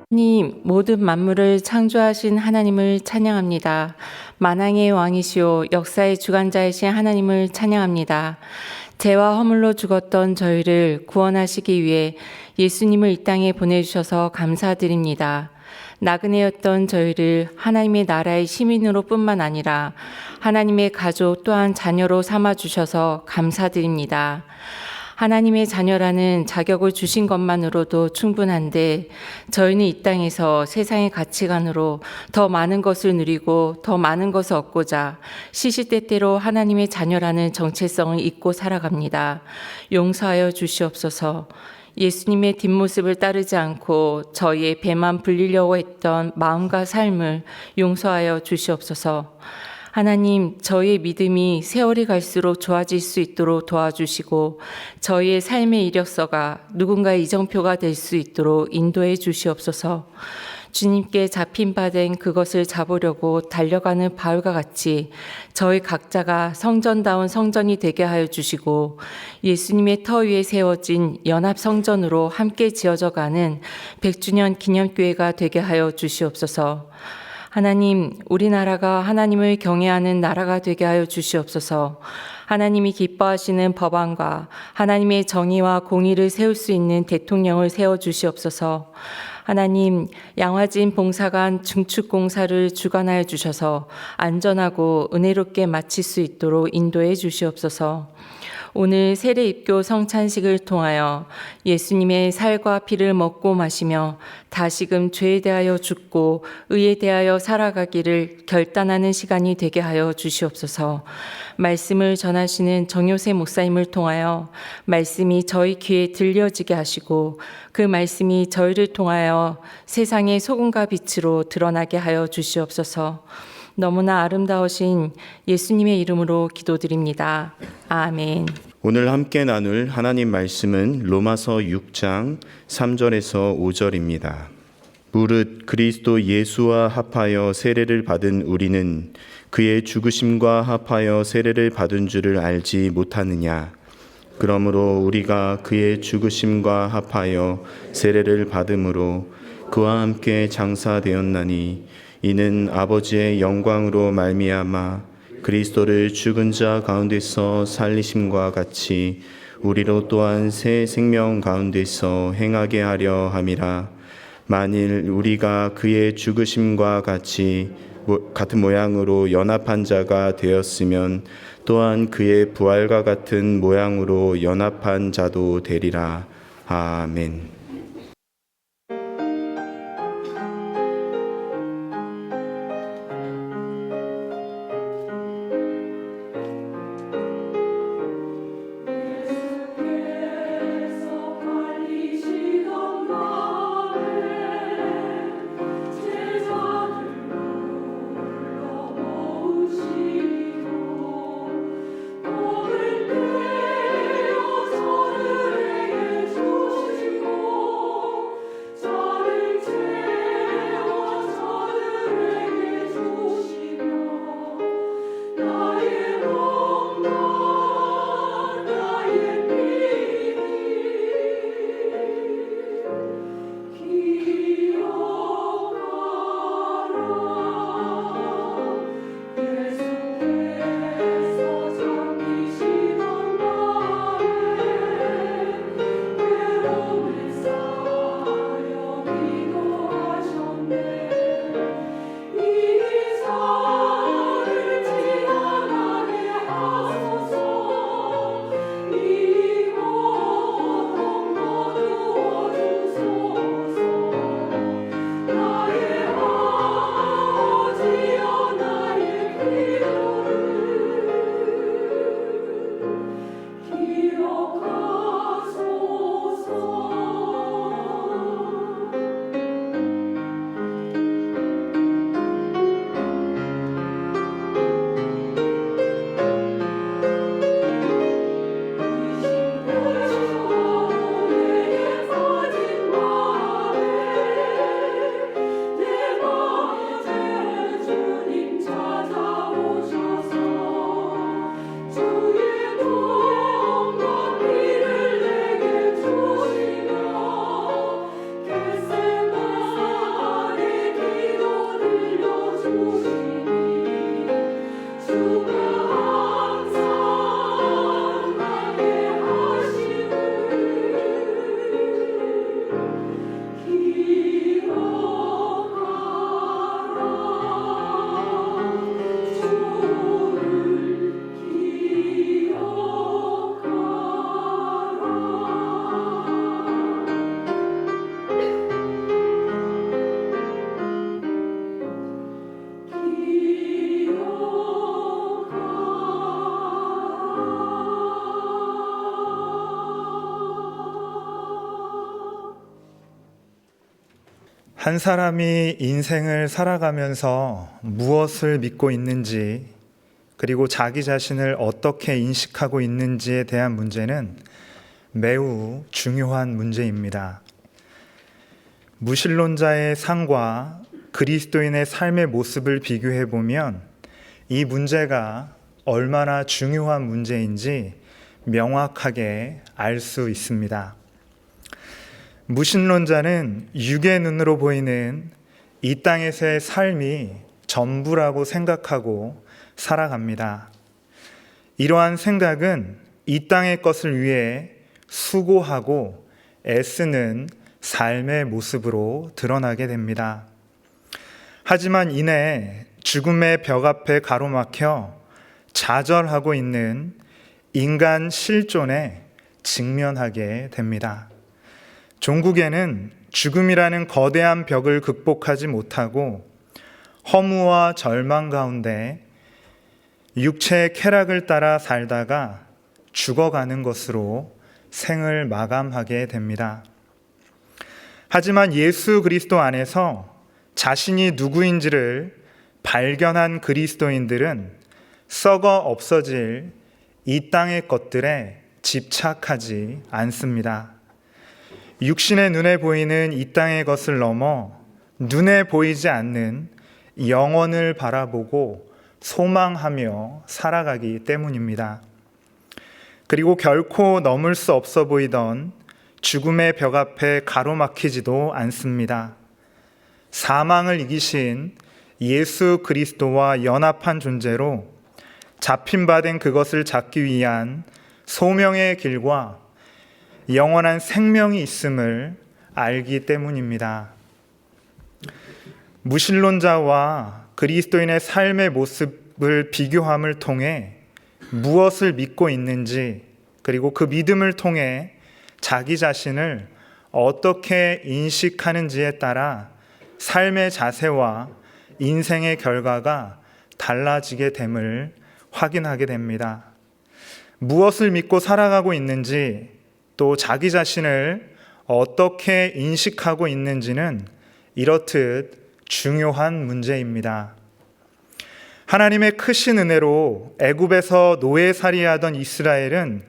하나님, 모든 만물을 창조하신 하나님을 찬양합니다. 만왕의 왕이시오 역사의 주관자이신 하나님을 찬양합니다. 죄와 허물로 죽었던 저희를 구원하시기 위해 예수님을 이 땅에 보내주셔서 감사드립니다. 나그네였던 저희를 하나님의 나라의 시민으로 뿐만 아니라 하나님의 가족 또한 자녀로 삼아주셔서 감사드립니다. 하나님의 자녀라는 자격을 주신 것만으로도 충분한데 저희는 이 땅에서 세상의 가치관으로 더 많은 것을 누리고 더 많은 것을 얻고자 시시때때로 하나님의 자녀라는 정체성을 잊고 살아갑니다. 용서하여 주시옵소서. 예수님의 뒷모습을 따르지 않고 저희의 배만 불리려고 했던 마음과 삶을 용서하여 주시옵소서. 하나님, 저희의 믿음이 세월이 갈수록 좋아질 수 있도록 도와주시고 저희의 삶의 이력서가 누군가의 이정표가 될 수 있도록 인도해 주시옵소서. 주님께 잡힌 바 된 그것을 잡으려고 달려가는 바울과 같이 저희 각자가 성전다운 성전이 되게 하여 주시고 예수님의 터 위에 세워진 연합성전으로 함께 지어져 가는 100주년 기념교회가 되게 하여 주시옵소서. 하나님, 우리나라가 하나님을 경외하는 나라가 되게 하여 주시옵소서. 하나님이 기뻐하시는 법안과 하나님의 정의와 공의를 세울 수 있는 대통령을 세워주시옵소서. 하나님, 양화진 봉사관 중축 공사를 주관하여 주셔서 안전하고 은혜롭게 마칠 수 있도록 인도해 주시옵소서. 오늘 세례 입교 성찬식을 통하여 예수님의 살과 피를 먹고 마시며 다시금 죄에 대하여 죽고 의에 대하여 살아가기를 결단하는 시간이 되게 하여 주시옵소서. 말씀을 전하시는 정효세 목사님을 통하여 말씀이 저희 귀에 들려지게 하시고 그 말씀이 저희를 통하여 세상의 소금과 빛으로 드러나게 하여 주시옵소서. 너무나 아름다우신 예수님의 이름으로 기도드립니다. 아멘. 오늘 함께 나눌 하나님 말씀은 로마서 6장 3절에서 5절입니다. 무릇 그리스도 예수와 합하여 세례를 받은 우리는 그의 죽으심과 합하여 세례를 받은 줄을 알지 못하느냐. 그러므로 우리가 그의 죽으심과 합하여 세례를 받음으로 그와 함께 장사되었나니 이는 아버지의 영광으로 말미암아 그리스도를 죽은 자 가운데서 살리심과 같이 우리로 또한 새 생명 가운데서 행하게 하려 함이라. 만일 우리가 그의 죽으심과 같은 모양으로 연합한 자가 되었으면 또한 그의 부활과 같은 모양으로 연합한 자도 되리라. 아멘. 한 사람이 인생을 살아가면서 무엇을 믿고 있는지, 그리고 자기 자신을 어떻게 인식하고 있는지에 대한 문제는 매우 중요한 문제입니다. 무신론자의 삶과 그리스도인의 삶의 모습을 비교해 보면 이 문제가 얼마나 중요한 문제인지 명확하게 알 수 있습니다. 무신론자는 육의 눈으로 보이는 이 땅에서의 삶이 전부라고 생각하고 살아갑니다. 이러한 생각은 이 땅의 것을 위해 수고하고 애쓰는 삶의 모습으로 드러나게 됩니다. 하지만 이내 죽음의 벽 앞에 가로막혀 좌절하고 있는 인간 실존에 직면하게 됩니다. 종국에는 죽음이라는 거대한 벽을 극복하지 못하고 허무와 절망 가운데 육체의 쾌락을 따라 살다가 죽어가는 것으로 생을 마감하게 됩니다. 하지만 예수 그리스도 안에서 자신이 누구인지를 발견한 그리스도인들은 썩어 없어질 이 땅의 것들에 집착하지 않습니다. 육신의 눈에 보이는 이 땅의 것을 넘어 눈에 보이지 않는 영원을 바라보고 소망하며 살아가기 때문입니다. 그리고 결코 넘을 수 없어 보이던 죽음의 벽 앞에 가로막히지도 않습니다. 사망을 이기신 예수 그리스도와 연합한 존재로 잡힌 바 된 그것을 잡기 위한 소명의 길과 영원한 생명이 있음을 알기 때문입니다. 무신론자와 그리스도인의 삶의 모습을 비교함을 통해 무엇을 믿고 있는지, 그리고 그 믿음을 통해 자기 자신을 어떻게 인식하는지에 따라 삶의 자세와 인생의 결과가 달라지게 됨을 확인하게 됩니다. 무엇을 믿고 살아가고 있는지, 또 자기 자신을 어떻게 인식하고 있는지는 이렇듯 중요한 문제입니다. 하나님의 크신 은혜로 애굽에서 노예살이하던 이스라엘은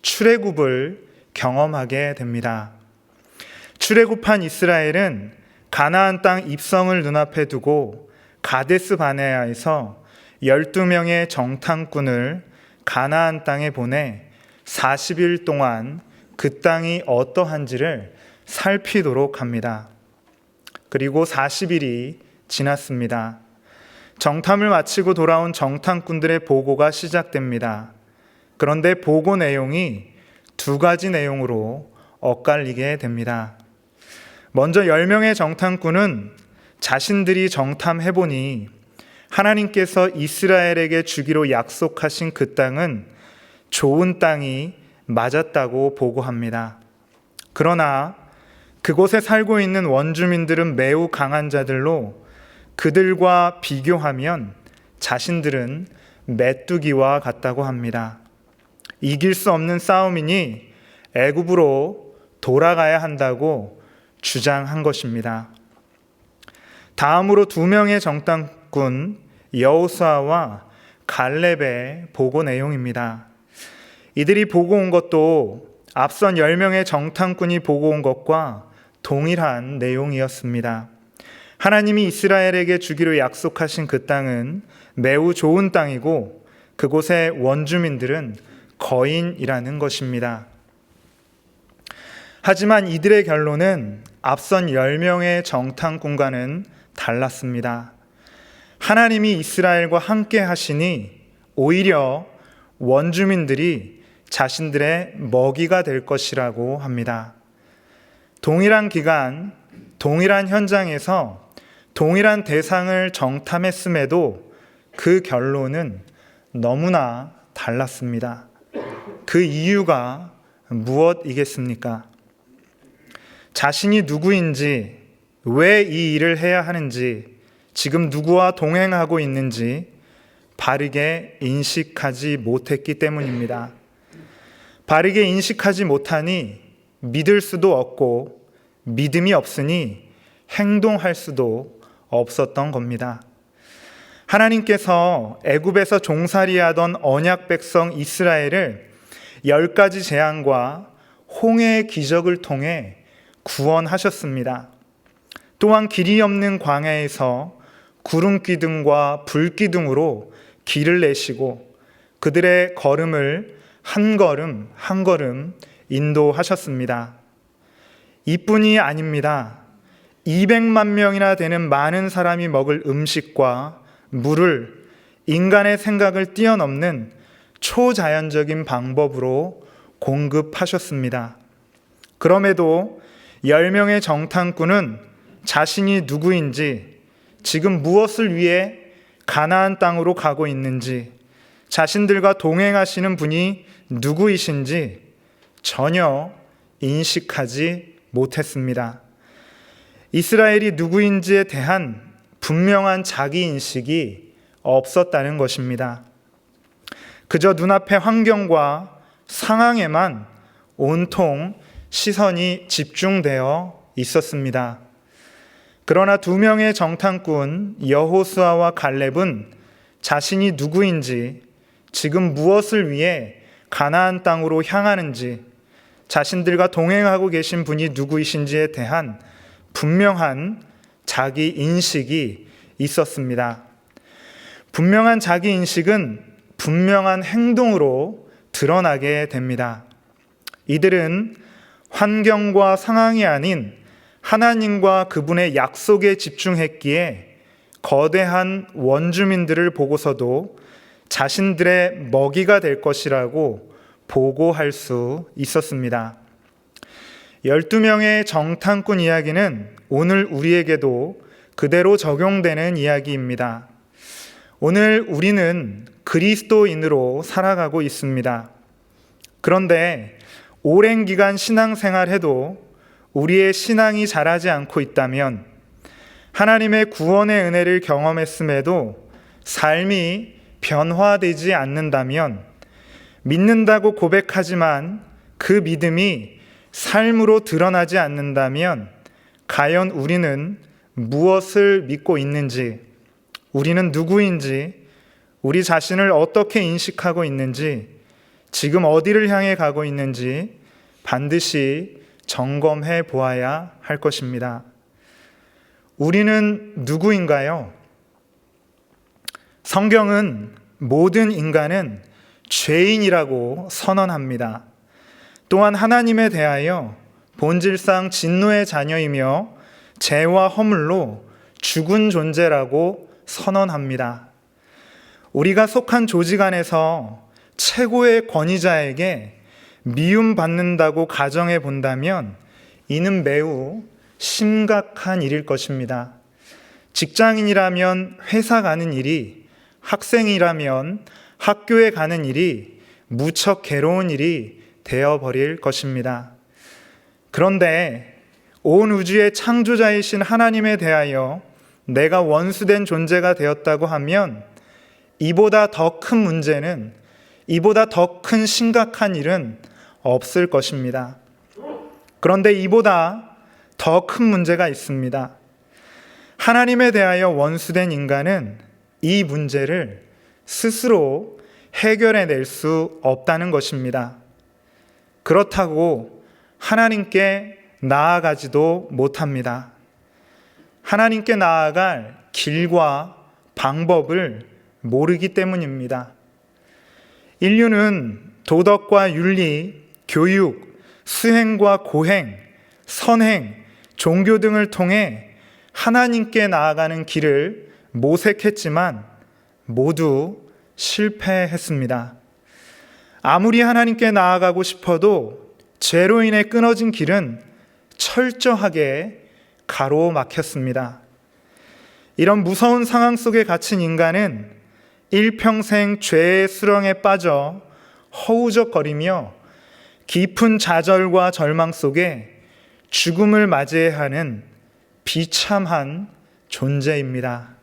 출애굽을 경험하게 됩니다. 출애굽한 이스라엘은 가나안 땅 입성을 눈앞에 두고 가데스 바네아에서 12명의 정탐꾼을 가나안 땅에 보내 40일 동안 그 땅이 어떠한지를 살피도록 합니다. 그리고 40일이 지났습니다. 정탐을 마치고 돌아온 정탐꾼들의 보고가 시작됩니다. 그런데 보고 내용이 두 가지 내용으로 엇갈리게 됩니다. 먼저 10명의 정탐꾼은 자신들이 정탐해보니 하나님께서 이스라엘에게 주기로 약속하신 그 땅은 좋은 땅이 맞았다고 보고합니다. 그러나 그곳에 살고 있는 원주민들은 매우 강한 자들로 그들과 비교하면 자신들은 메뚜기와 같다고 합니다. 이길 수 없는 싸움이니 애굽으로 돌아가야 한다고 주장한 것입니다. 다음으로 2명의 정탐꾼 여호수아와 갈렙의 보고 내용입니다. 이들이 보고 온 것도 앞선 10명의 정탐꾼이 보고 온 것과 동일한 내용이었습니다. 하나님이 이스라엘에게 주기로 약속하신 그 땅은 매우 좋은 땅이고 그곳의 원주민들은 거인이라는 것입니다. 하지만 이들의 결론은 앞선 10명의 정탐꾼과는 달랐습니다. 하나님이 이스라엘과 함께 하시니 오히려 원주민들이 자신들의 먹이가 될 것이라고 합니다. 동일한 기간, 동일한 현장에서 동일한 대상을 정탐했음에도 그 결론은 너무나 달랐습니다. 그 이유가 무엇이겠습니까? 자신이 누구인지, 왜 이 일을 해야 하는지, 지금 누구와 동행하고 있는지 바르게 인식하지 못했기 때문입니다. 바르게 인식하지 못하니 믿을 수도 없고 믿음이 없으니 행동할 수도 없었던 겁니다. 하나님께서 애굽에서 종살이하던 언약 백성 이스라엘을 10가지 재앙과 홍해의 기적을 통해 구원하셨습니다. 또한 길이 없는 광야에서 구름기둥과 불기둥으로 길을 내시고 그들의 걸음을 한 걸음 한 걸음 인도하셨습니다. 이뿐이 아닙니다. 200만 명이나 되는 많은 사람이 먹을 음식과 물을 인간의 생각을 뛰어넘는 초자연적인 방법으로 공급하셨습니다. 그럼에도 10명의 정탐꾼은 자신이 누구인지, 지금 무엇을 위해 가나안 땅으로 가고 있는지, 자신들과 동행하시는 분이 누구이신지 전혀 인식하지 못했습니다. 이스라엘이 누구인지에 대한 분명한 자기인식이 없었다는 것입니다. 그저 눈앞의 환경과 상황에만 온통 시선이 집중되어 있었습니다. 그러나 2명의 정탐꾼 여호수아와 갈렙은 자신이 누구인지, 지금 무엇을 위해 가나안 땅으로 향하는지, 자신들과 동행하고 계신 분이 누구이신지에 대한 분명한 자기 인식이 있었습니다. 분명한 자기 인식은 분명한 행동으로 드러나게 됩니다. 이들은 환경과 상황이 아닌 하나님과 그분의 약속에 집중했기에 거대한 원주민들을 보고서도 자신들의 먹이가 될 것이라고 보고할 수 있었습니다. 12명의 정탐꾼 이야기는 오늘 우리에게도 그대로 적용되는 이야기입니다. 오늘 우리는 그리스도인으로 살아가고 있습니다. 그런데 오랜 기간 신앙생활해도 우리의 신앙이 자라지 않고 있다면, 하나님의 구원의 은혜를 경험했음에도 삶이 변화되지 않는다면, 믿는다고 고백하지만 그 믿음이 삶으로 드러나지 않는다면, 과연 우리는 무엇을 믿고 있는지, 우리는 누구인지, 우리 자신을 어떻게 인식하고 있는지, 지금 어디를 향해 가고 있는지 반드시 점검해 보아야 할 것입니다. 우리는 누구인가요? 성경은 모든 인간은 죄인이라고 선언합니다. 또한 하나님에 대하여 본질상 진노의 자녀이며 죄와 허물로 죽은 존재라고 선언합니다. 우리가 속한 조직 안에서 최고의 권위자에게 미움받는다고 가정해 본다면 이는 매우 심각한 일일 것입니다. 직장인이라면 회사 가는 일이, 학생이라면 학교에 가는 일이 무척 괴로운 일이 되어버릴 것입니다. 그런데 온 우주의 창조자이신 하나님에 대하여 내가 원수된 존재가 되었다고 하면 이보다 더 큰 문제는, 이보다 더 큰 심각한 일은 없을 것입니다. 그런데 이보다 더 큰 문제가 있습니다. 하나님에 대하여 원수된 인간은 이 문제를 스스로 해결해낼 수 없다는 것입니다. 그렇다고 하나님께 나아가지도 못합니다. 하나님께 나아갈 길과 방법을 모르기 때문입니다. 인류는 도덕과 윤리, 교육, 수행과 고행, 선행, 종교 등을 통해 하나님께 나아가는 길을 모색했지만 모두 실패했습니다. 아무리 하나님께 나아가고 싶어도 죄로 인해 끊어진 길은 철저하게 가로막혔습니다. 이런 무서운 상황 속에 갇힌 인간은 일평생 죄의 수렁에 빠져 허우적거리며 깊은 좌절과 절망 속에 죽음을 맞이해야 하는 비참한 존재입니다.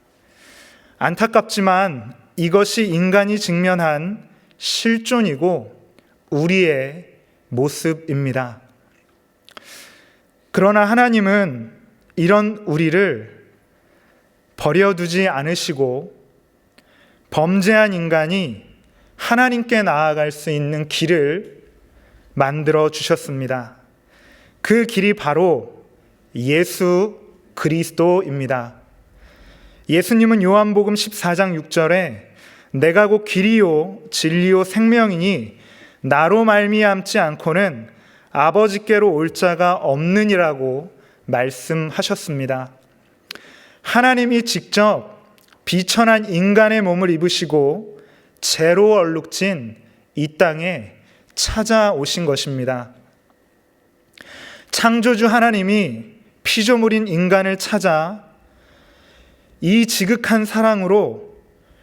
안타깝지만 이것이 인간이 직면한 실존이고 우리의 모습입니다. 그러나 하나님은 이런 우리를 버려두지 않으시고 범죄한 인간이 하나님께 나아갈 수 있는 길을 만들어 주셨습니다. 그 길이 바로 예수 그리스도입니다. 예수님은 요한복음 14장 6절에 내가 곧 길이요 진리요 생명이니 나로 말미암지 않고는 아버지께로 올 자가 없느니라고 말씀하셨습니다. 하나님이 직접 비천한 인간의 몸을 입으시고 죄로 얼룩진 이 땅에 찾아오신 것입니다. 창조주 하나님이 피조물인 인간을 찾아 이 지극한 사랑으로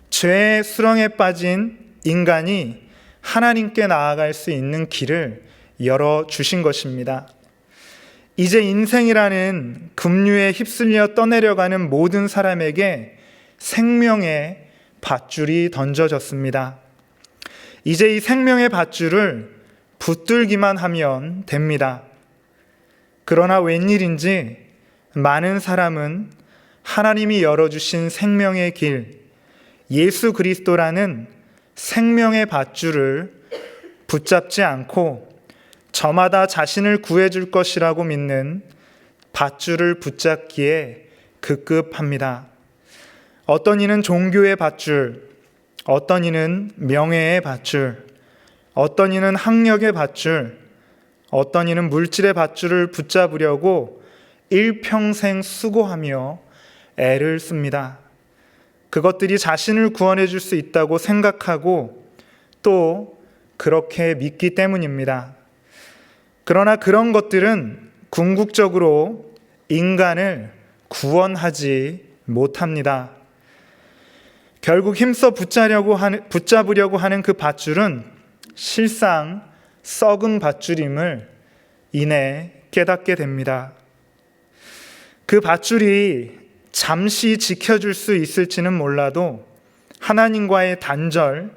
죄의 수렁에 빠진 인간이 하나님께 나아갈 수 있는 길을 열어주신 것입니다. 이제 인생이라는 급류에 휩쓸려 떠내려가는 모든 사람에게 생명의 밧줄이 던져졌습니다. 이제 이 생명의 밧줄을 붙들기만 하면 됩니다. 그러나 웬일인지 많은 사람은 하나님이 열어주신 생명의 길, 예수 그리스도라는 생명의 밧줄을 붙잡지 않고 저마다 자신을 구해줄 것이라고 믿는 밧줄을 붙잡기에 급급합니다. 어떤 이는 종교의 밧줄, 어떤 이는 명예의 밧줄, 어떤 이는 학력의 밧줄, 어떤 이는 물질의 밧줄을 붙잡으려고 일평생 수고하며 애를 씁니다. 그것들이 자신을 구원해 줄 수 있다고 생각하고 또 그렇게 믿기 때문입니다. 그러나 그런 것들은 궁극적으로 인간을 구원하지 못합니다. 결국 힘써 붙잡으려고 하는 그 밧줄은 실상 썩은 밧줄임을 이내 깨닫게 됩니다. 그 밧줄이 잠시 지켜줄 수 있을지는 몰라도 하나님과의 단절,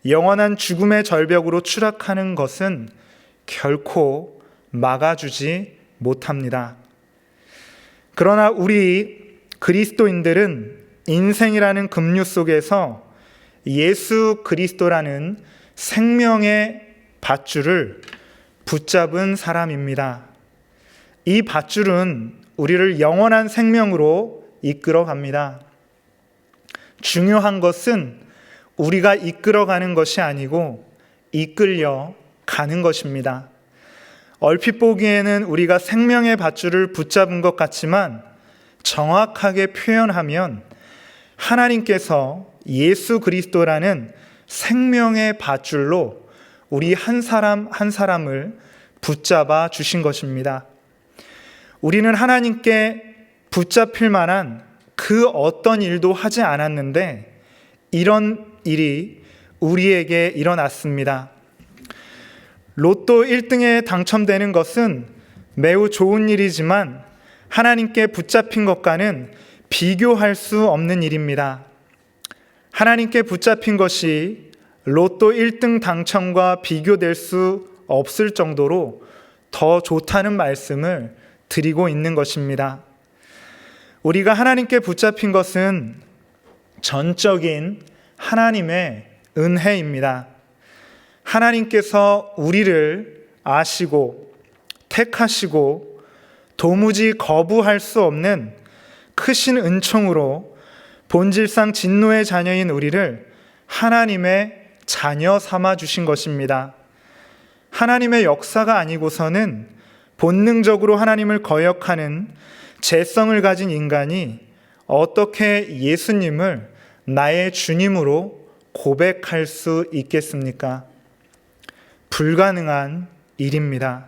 영원한 죽음의 절벽으로 추락하는 것은 결코 막아주지 못합니다. 그러나 우리 그리스도인들은 인생이라는 급류 속에서 예수 그리스도라는 생명의 밧줄을 붙잡은 사람입니다. 이 밧줄은 우리를 영원한 생명으로 이끌어 갑니다. 중요한 것은 우리가 이끌어가는 것이 아니고 이끌려 가는 것입니다. 얼핏 보기에는 우리가 생명의 밧줄을 붙잡은 것 같지만 정확하게 표현하면 하나님께서 예수 그리스도라는 생명의 밧줄로 우리 한 사람 한 사람을 붙잡아 주신 것입니다. 우리는 하나님께 붙잡힐 만한 그 어떤 일도 하지 않았는데 이런 일이 우리에게 일어났습니다. 로또 1등에 당첨되는 것은 매우 좋은 일이지만 하나님께 붙잡힌 것과는 비교할 수 없는 일입니다. 하나님께 붙잡힌 것이 로또 1등 당첨과 비교될 수 없을 정도로 더 좋다는 말씀을 드리고 있는 것입니다. 우리가 하나님께 붙잡힌 것은 전적인 하나님의 은혜입니다. 하나님께서 우리를 아시고 택하시고 도무지 거부할 수 없는 크신 은총으로 본질상 진노의 자녀인 우리를 하나님의 자녀 삼아 주신 것입니다. 하나님의 역사가 아니고서는 본능적으로 하나님을 거역하는 죄성을 가진 인간이 어떻게 예수님을 나의 주님으로 고백할 수 있겠습니까? 불가능한 일입니다.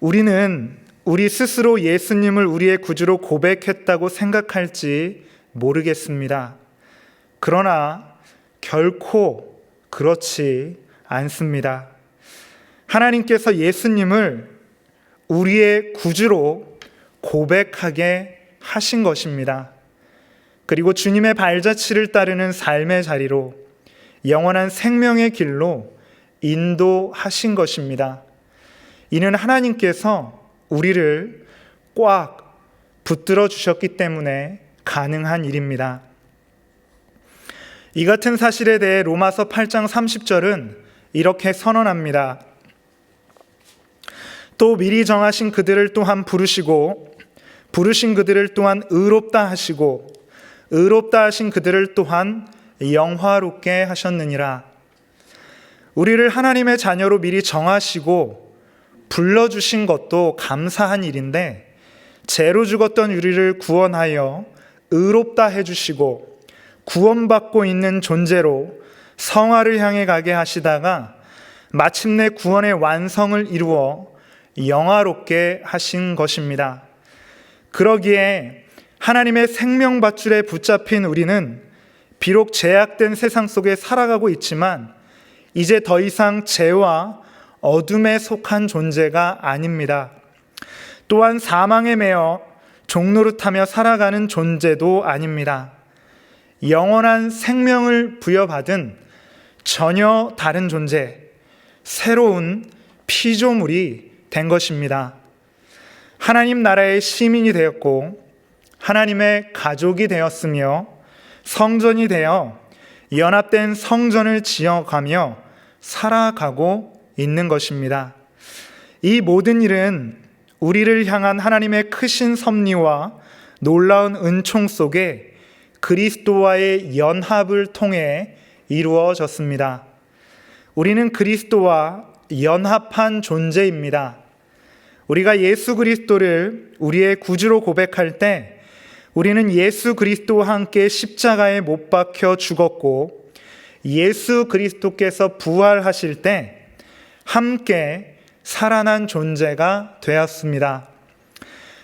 우리는 우리 스스로 예수님을 우리의 구주로 고백했다고 생각할지 모르겠습니다. 그러나 결코 그렇지 않습니다. 하나님께서 예수님을 우리의 구주로 고백하게 하신 것입니다. 그리고 주님의 발자취를 따르는 삶의 자리로 영원한 생명의 길로 인도하신 것입니다. 이는 하나님께서 우리를 꽉 붙들어 주셨기 때문에 가능한 일입니다. 이 같은 사실에 대해 로마서 8장 30절은 이렇게 선언합니다. 또 미리 정하신 그들을 또한 부르시고 부르신 그들을 또한 의롭다 하시고 의롭다 하신 그들을 또한 영화롭게 하셨느니라. 우리를 하나님의 자녀로 미리 정하시고 불러주신 것도 감사한 일인데 죄로 죽었던 우리를 구원하여 의롭다 해주시고 구원받고 있는 존재로 성화를 향해 가게 하시다가 마침내 구원의 완성을 이루어 영화롭게 하신 것입니다. 그러기에 하나님의 생명밧줄에 붙잡힌 우리는 비록 죄악된 세상 속에 살아가고 있지만 이제 더 이상 죄와 어둠에 속한 존재가 아닙니다. 또한 사망에 매여 종노릇하며 살아가는 존재도 아닙니다. 영원한 생명을 부여받은 전혀 다른 존재, 새로운 피조물이 된 것입니다. 하나님 나라의 시민이 되었고 하나님의 가족이 되었으며 성전이 되어 연합된 성전을 지어가며 살아가고 있는 것입니다. 이 모든 일은 우리를 향한 하나님의 크신 섭리와 놀라운 은총 속에 그리스도와의 연합을 통해 이루어졌습니다. 우리는 그리스도와 연합한 존재입니다. 우리가 예수 그리스도를 우리의 구주로 고백할 때 우리는 예수 그리스도와 함께 십자가에 못 박혀 죽었고 예수 그리스도께서 부활하실 때 함께 살아난 존재가 되었습니다.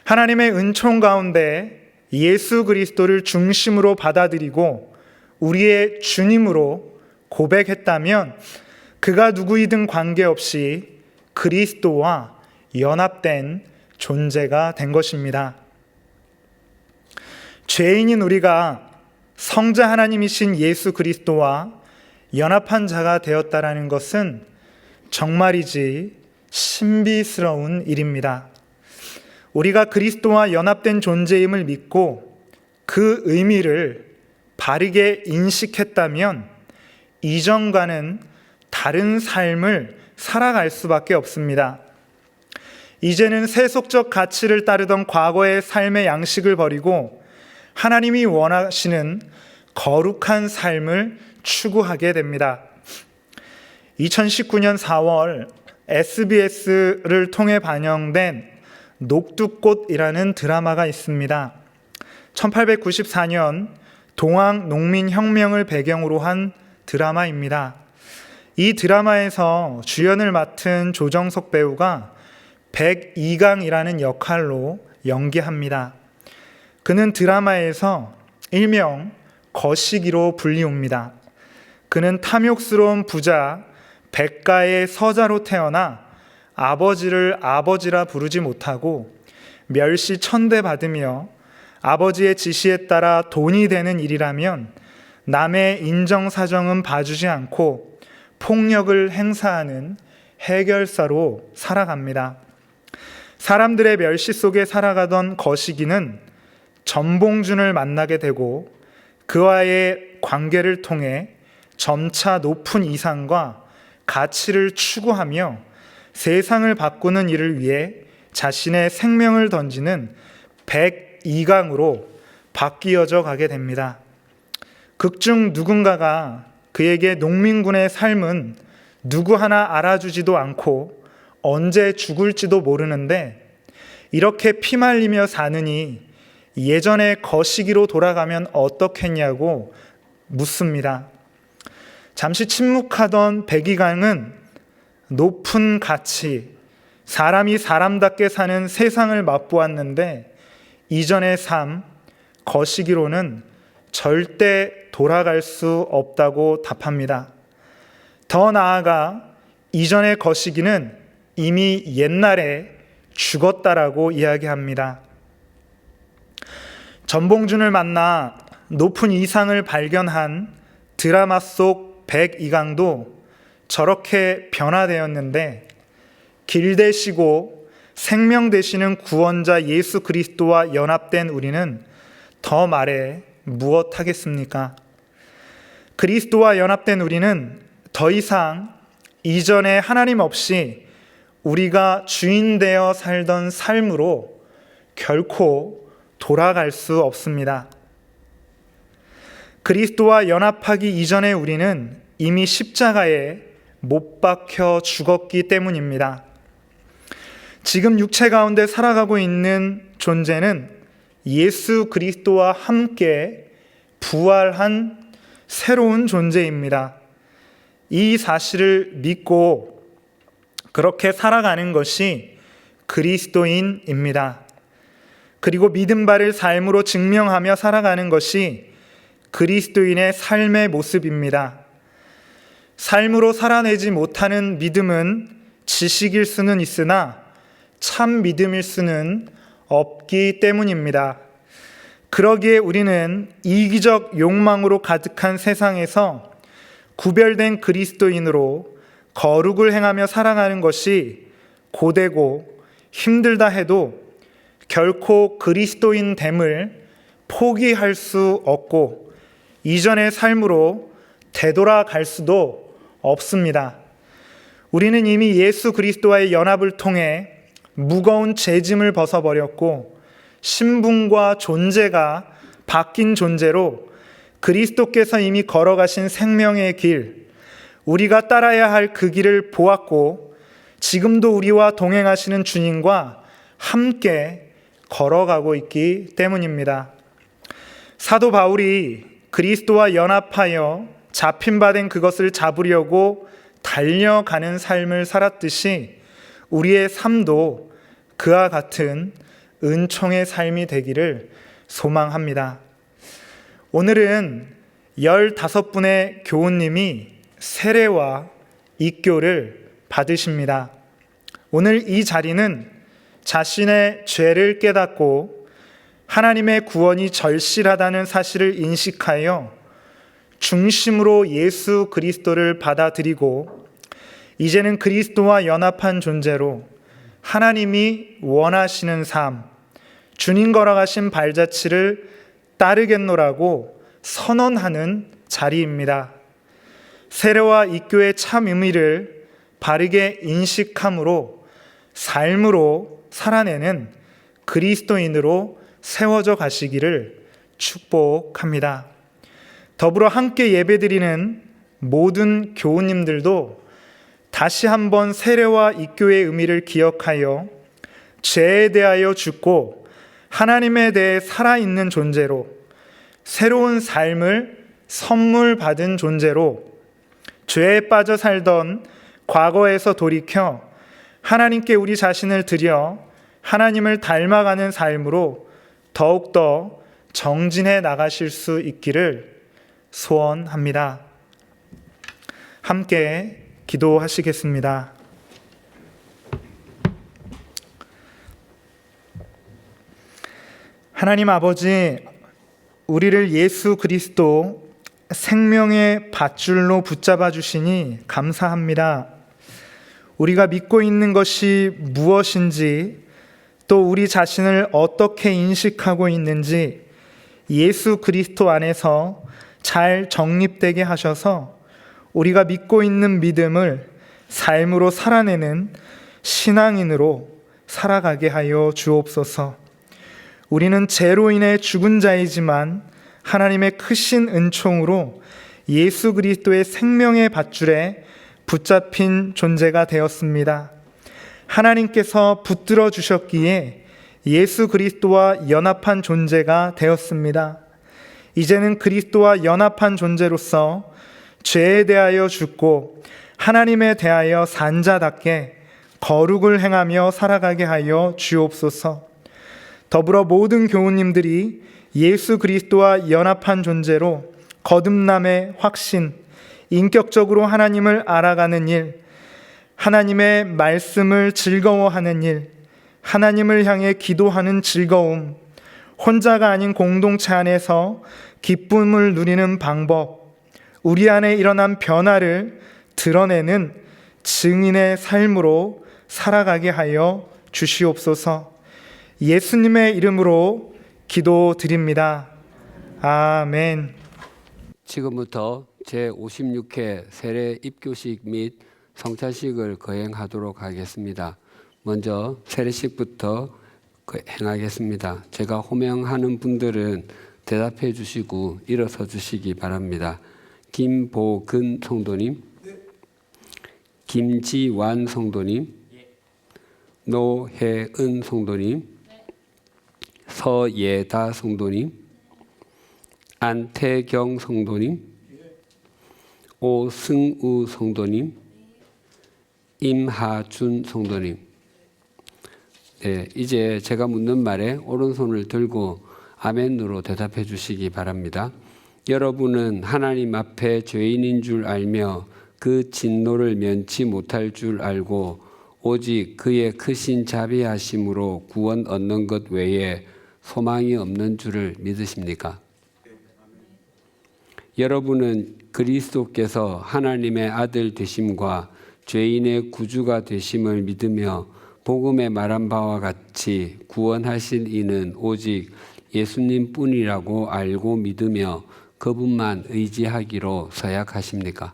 하나님의 은총 가운데 예수 그리스도를 중심으로 받아들이고 우리의 주님으로 고백했다면 그가 누구이든 관계없이 그리스도와 연합된 존재가 된 것입니다. 죄인인 우리가 성자 하나님이신 예수 그리스도와 연합한 자가 되었다라는 것은 정말이지 신비스러운 일입니다. 우리가 그리스도와 연합된 존재임을 믿고 그 의미를 바르게 인식했다면 이전과는 다른 삶을 살아갈 수밖에 없습니다. 이제는 세속적 가치를 따르던 과거의 삶의 양식을 버리고 하나님이 원하시는 거룩한 삶을 추구하게 됩니다. 2019년 4월 SBS를 통해 반영된 녹두꽃이라는 드라마가 있습니다. 1894년 동학 농민혁명을 배경으로 한 드라마입니다. 이 드라마에서 주연을 맡은 조정석 배우가 백이강이라는 역할로 연기합니다. 그는 드라마에서 일명 거시기로 불리웁니다. 그는 탐욕스러운 부자 백가의 서자로 태어나 아버지를 아버지라 부르지 못하고 멸시 천대받으며 아버지의 지시에 따라 돈이 되는 일이라면 남의 인정사정은 봐주지 않고 폭력을 행사하는 해결사로 살아갑니다. 사람들의 멸시 속에 살아가던 거시기는 전봉준을 만나게 되고 그와의 관계를 통해 점차 높은 이상과 가치를 추구하며 세상을 바꾸는 일을 위해 자신의 생명을 던지는 백이강으로 바뀌어져 가게 됩니다. 극중 누군가가 그에게 농민군의 삶은 누구 하나 알아주지도 않고 언제 죽을지도 모르는데 이렇게 피말리며 사느니 예전의 거시기로 돌아가면 어떻겠냐고 묻습니다. 잠시 침묵하던 백이강은 높은 가치, 사람이 사람답게 사는 세상을 맛보았는데 이전의 삶, 거시기로는 절대 돌아갈 수 없다고 답합니다. 더 나아가 이전의 거시기는 이미 옛날에 죽었다라고 이야기합니다. 전봉준을 만나 높은 이상을 발견한 드라마 속 백이강도 저렇게 변화되었는데 길 대시고 생명 되시는 구원자 예수 그리스도와 연합된 우리는 더 말해 무엇하겠습니까? 그리스도와 연합된 우리는 더 이상 이전에 하나님 없이 우리가 주인 되어 살던 삶으로 결코 돌아갈 수 없습니다. 그리스도와 연합하기 이전에 우리는 이미 십자가에 못 박혀 죽었기 때문입니다. 지금 육체 가운데 살아가고 있는 존재는 예수 그리스도와 함께 부활한 새로운 존재입니다. 이 사실을 믿고 그렇게 살아가는 것이 그리스도인입니다. 그리고 믿음 바를 삶으로 증명하며 살아가는 것이 그리스도인의 삶의 모습입니다. 삶으로 살아내지 못하는 믿음은 지식일 수는 있으나 참 믿음일 수는 없기 때문입니다. 그러기에 우리는 이기적 욕망으로 가득한 세상에서 구별된 그리스도인으로 거룩을 행하며 살아가는 것이 고되고 힘들다 해도 결코 그리스도인됨을 포기할 수 없고 이전의 삶으로 되돌아갈 수도 없습니다. 우리는 이미 예수 그리스도와의 연합을 통해 무거운 죄짐을 벗어버렸고 신분과 존재가 바뀐 존재로 그리스도께서 이미 걸어가신 생명의 길, 우리가 따라야 할 그 길을 보았고 지금도 우리와 동행하시는 주님과 함께 걸어가고 있기 때문입니다. 사도 바울이 그리스도와 연합하여 잡힌 바 된 그것을 잡으려고 달려가는 삶을 살았듯이 우리의 삶도 그와 같은 은총의 삶이 되기를 소망합니다. 오늘은 15분의 교우님이 세례와 입교를 받으십니다. 오늘 이 자리는 자신의 죄를 깨닫고 하나님의 구원이 절실하다는 사실을 인식하여 중심으로 예수 그리스도를 받아들이고 이제는 그리스도와 연합한 존재로 하나님이 원하시는 삶, 주님 걸어가신 발자취를 따르겠노라고 선언하는 자리입니다. 세례와 입교의 참 의미를 바르게 인식함으로 삶으로 살아내는 그리스도인으로 세워져 가시기를 축복합니다. 더불어 함께 예배드리는 모든 교우님들도 다시 한번 세례와 입교의 의미를 기억하여 죄에 대하여 죽고 하나님에 대해 살아있는 존재로 새로운 삶을 선물 받은 존재로 죄에 빠져 살던 과거에서 돌이켜 하나님께 우리 자신을 드려 하나님을 닮아가는 삶으로 더욱더 정진해 나가실 수 있기를 소원합니다. 함께 기도하시겠습니다. 하나님 아버지, 우리를 예수 그리스도 생명의 밧줄로 붙잡아 주시니 감사합니다. 우리가 믿고 있는 것이 무엇인지, 또 우리 자신을 어떻게 인식하고 있는지 예수 그리스도 안에서 잘 정립되게 하셔서 우리가 믿고 있는 믿음을 삶으로 살아내는 신앙인으로 살아가게 하여 주옵소서. 우리는 죄로 인해 죽은 자이지만 하나님의 크신 은총으로 예수 그리스도의 생명의 밧줄에 붙잡힌 존재가 되었습니다. 하나님께서 붙들어 주셨기에 예수 그리스도와 연합한 존재가 되었습니다. 이제는 그리스도와 연합한 존재로서 죄에 대하여 죽고 하나님에 대하여 산 자답게 거룩을 행하며 살아가게 하여 주옵소서. 더불어 모든 교우님들이 예수 그리스도와 연합한 존재로 거듭남의 확신, 인격적으로 하나님을 알아가는 일, 하나님의 말씀을 즐거워하는 일, 하나님을 향해 기도하는 즐거움, 혼자가 아닌 공동체 안에서 기쁨을 누리는 방법, 우리 안에 일어난 변화를 드러내는 증인의 삶으로 살아가게 하여 주시옵소서. 예수님의 이름으로 기도드립니다. 아멘. 지금부터 제56회 세례 입교식 및 성찬식을 거행하도록 하겠습니다. 먼저 세례식부터 행하겠습니다. 제가 호명하는 분들은 대답해 주시고 일어서 주시기 바랍니다. 김보근 성도님, 김지완 성도님, 노혜은 성도님, 서예다 성도님, 안태경 성도님, 오승우 성도님, 임하준 성도님. 네, 이제 제가 묻는 말에 오른손을 들고 아멘으로 대답해 주시기 바랍니다. 여러분은 하나님 앞에 죄인인 줄 알며 그 진노를 면치 못할 줄 알고 오직 그의 크신 자비하심으로 구원 얻는 것 외에 소망이 없는 줄을 믿으십니까? 여러분은 그리스도께서 하나님의 아들 되심과 죄인의 구주가 되심을 믿으며 복음에 말한 바와 같이 구원하실 이는 오직 예수님 뿐이라고 알고 믿으며 그분만 의지하기로 서약하십니까?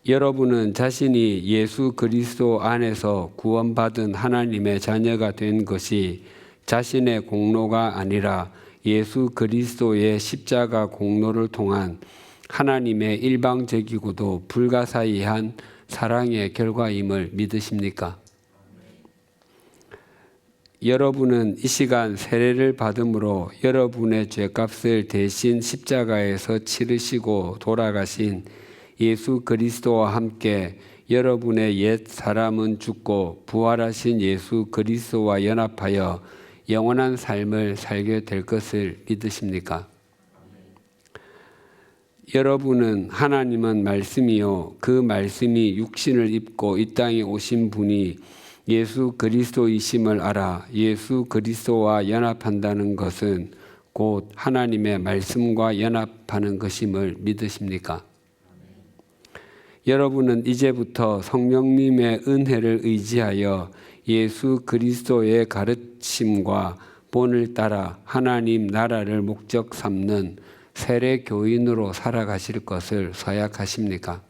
여러분은 자신이 예수 그리스도 안에서 구원받은 하나님의 자녀가 된 것이 자신의 공로가 아니라 예수 그리스도의 십자가 공로를 통한 하나님의 일방적이고도 불가사의한 사랑의 결과임을 믿으십니까? 여러분은 이 시간 세례를 받음으로 여러분의 죄값을 대신 십자가에서 치르시고 돌아가신 예수 그리스도와 함께 여러분의 옛 사람은 죽고 부활하신 예수 그리스도와 연합하여 영원한 삶을 살게 될 것을 믿으십니까? 여러분은 하나님은 말씀이요 그 말씀이 육신을 입고 이 땅에 오신 분이 예수 그리스도이심을 알아 예수 그리스도와 연합한다는 것은 곧 하나님의 말씀과 연합하는 것임을 믿으십니까? 여러분은 이제부터 성령님의 은혜를 의지하여 예수 그리스도의 가르침과 본을 따라 하나님 나라를 목적 삼는 세례 교인으로 살아가실 것을 서약하십니까?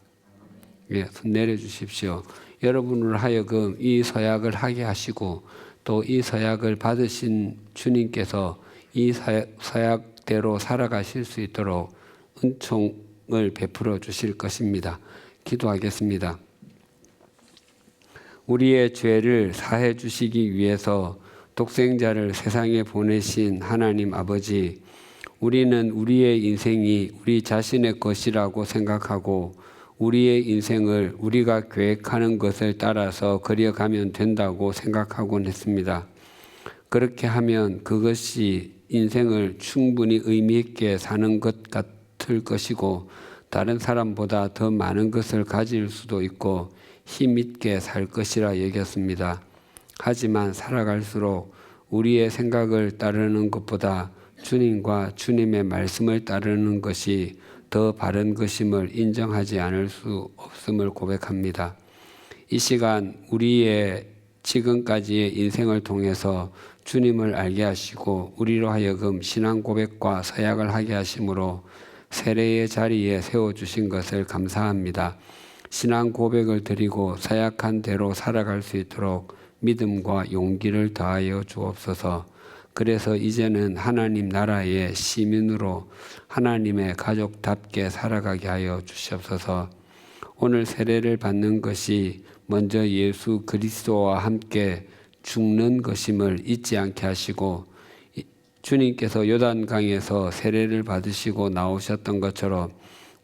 예, 손 내려주십시오. 여러분을 하여금 이 서약을 하게 하시고 또 이 서약을 받으신 주님께서 이 서약대로 살아가실 수 있도록 은총을 베풀어 주실 것입니다. 기도하겠습니다. 우리의 죄를 사해 주시기 위해서 독생자를 세상에 보내신 하나님 아버지, 우리는 우리의 인생이 우리 자신의 것이라고 생각하고 우리의 인생을 우리가 계획하는 것을 따라서 그려가면 된다고 생각하곤 했습니다. 그렇게 하면 그것이 인생을 충분히 의미 있게 사는 것 같을 것이고 다른 사람보다 더 많은 것을 가질 수도 있고 힘있게 살 것이라 여겼습니다. 하지만 살아갈수록 우리의 생각을 따르는 것보다 주님과 주님의 말씀을 따르는 것이 더 바른 것임을 인정하지 않을 수 없음을 고백합니다. 이 시간 우리의 지금까지의 인생을 통해서 주님을 알게 하시고 우리로 하여금 신앙 고백과 서약을 하게 하심으로 세례의 자리에 세워주신 것을 감사합니다. 신앙 고백을 드리고 서약한 대로 살아갈 수 있도록 믿음과 용기를 더하여 주옵소서. 그래서 이제는 하나님 나라의 시민으로 하나님의 가족답게 살아가게 하여 주시옵소서. 오늘 세례를 받는 것이 먼저 예수 그리스도와 함께 죽는 것임을 잊지 않게 하시고 주님께서 요단강에서 세례를 받으시고 나오셨던 것처럼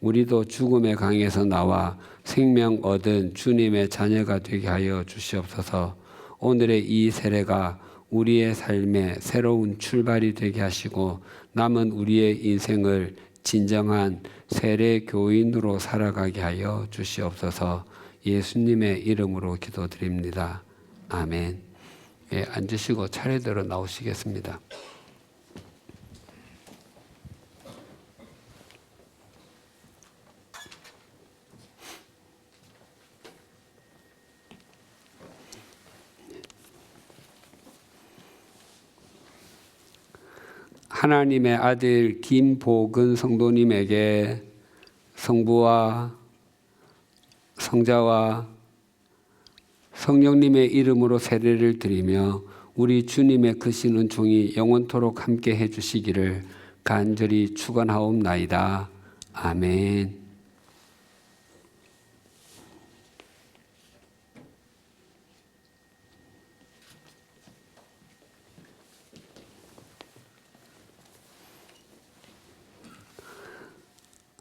우리도 죽음의 강에서 나와 생명 얻은 주님의 자녀가 되게 하여 주시옵소서. 오늘의 이 세례가 우리의 삶에 새로운 출발이 되게 하시고 남은 우리의 인생을 진정한 세례 교인으로 살아가게 하여 주시옵소서. 예수님의 이름으로 기도드립니다. 아멘. 예, 앉으시고 차례대로 나오시겠습니다. 하나님의 아들 김복은 성도님에게 성부와 성자와 성령님의 이름으로 세례를 드리며 우리 주님의 크시는 종이 영원토록 함께 해주시기를 간절히 축원하옵나이다. 아멘.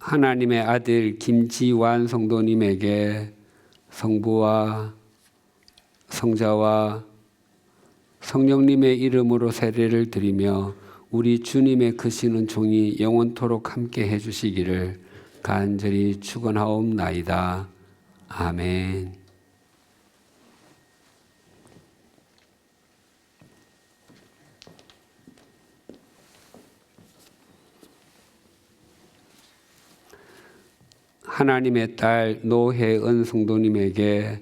하나님의 아들 김지완 성도님에게 성부와 성자와 성령님의 이름으로 세례를 드리며 우리 주님의 크시는 종이 영원토록 함께 해주시기를 간절히 축원하옵나이다. 아멘. 하나님의 딸 노혜은 성도님에게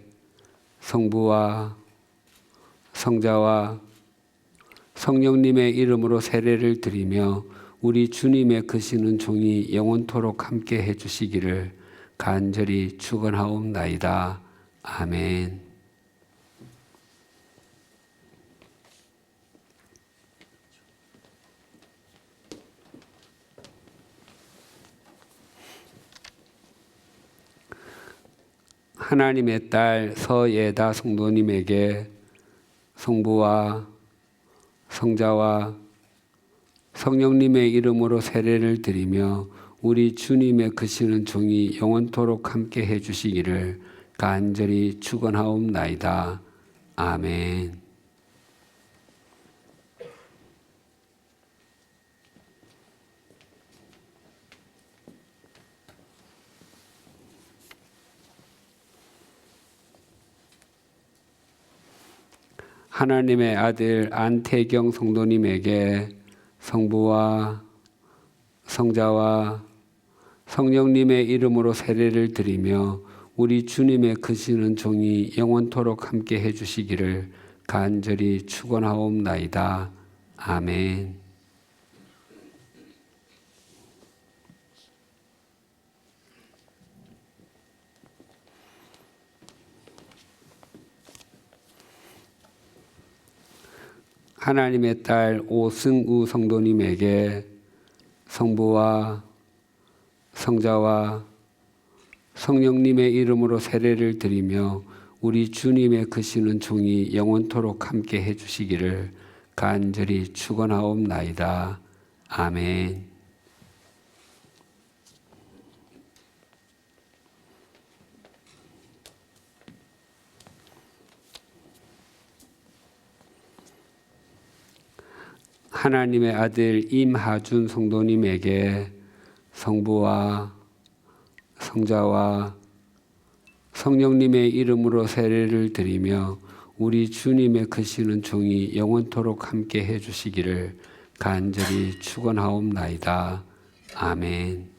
성부와 성자와 성령님의 이름으로 세례를 드리며 우리 주님의 크시는 종이 영원토록 함께 해주시기를 간절히 축원하옵나이다. 아멘. 하나님의 딸 서예다 성도님에게 성부와 성자와 성령님의 이름으로 세례를 드리며 우리 주님의 크시는 종이 영원토록 함께 해주시기를 간절히 축원하옵나이다. 아멘. 하나님의 아들 안태경 성도님에게 성부와 성자와 성령님의 이름으로 세례를 드리며 우리 주님의 크시는 종이 영원토록 함께 해주시기를 간절히 축원하옵나이다. 아멘. 하나님의 딸 오승우 성도님에게 성부와 성자와 성령님의 이름으로 세례를 드리며 우리 주님의 크시는 종이 영원토록 함께 해주시기를 간절히 축원하옵나이다. 아멘. 하나님의 아들 임하준 성도님에게 성부와 성자와 성령님의 이름으로 세례를 드리며 우리 주님의 크시는 종이 영원토록 함께 해주시기를 간절히 축원하옵나이다. 아멘.